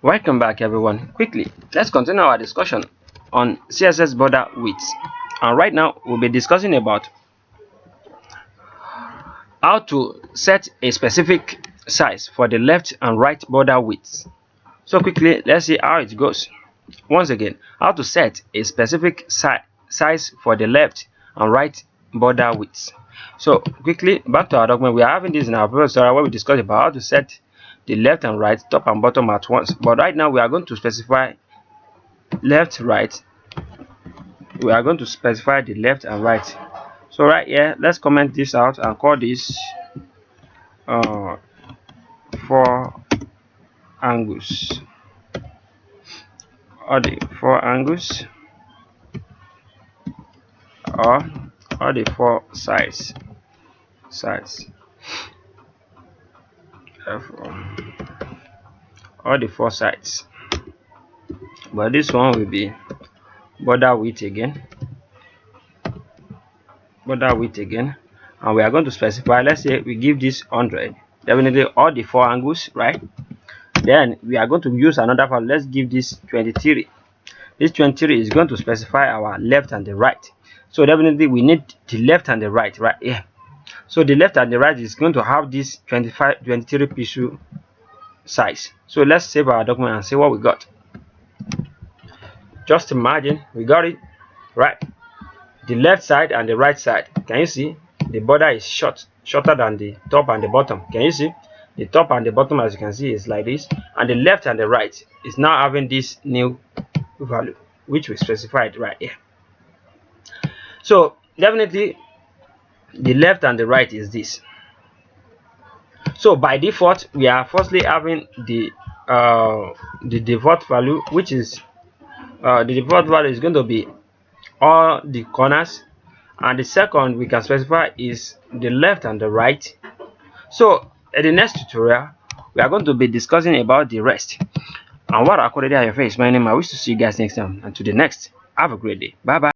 Welcome back everyone. Quickly, let's continue our discussion on CSS border width. And right now we'll be discussing about how to set a specific size for the left and right border width. So quickly, let's see how it goes. Once again, how to set a specific size for the left and right border width. So quickly, back to our document. We are having this in our previous tutorial where we discussed about how to set the left and right, top and bottom at once. But right now we are going to specify left, right. We are going to specify the left and right. So right here, let's comment this out and call this 4 angles, or the 4 angles, or the 4 sides. Or the 4 sides. But this one will be border width again. And we are going to specify, let's say we give this 100, definitely all the 4 angles, right? Then we are going to use another value. Let's give this 23. This 23 is going to specify our left and the right. So definitely we need the left and the right here. So the left and the right is going to have this 23 pixel size. So let's save our document and see what we got. Just imagine we got it right. The left side and the right side, can you see the border is shorter than the top and the bottom? Can you see the top and the bottom, as you can see, is like this, and the left and the right is now having this new value which we specified right here. So definitely the left and the right is this. So by default we are firstly having the default value, which is the default value is going to be all the corners, and the second we can specify is the left and the right. So in the next tutorial we are going to be discussing about the rest. And what akorede ayofe is my name. I wish to see you guys next time, and to the next, have a great day. Bye bye.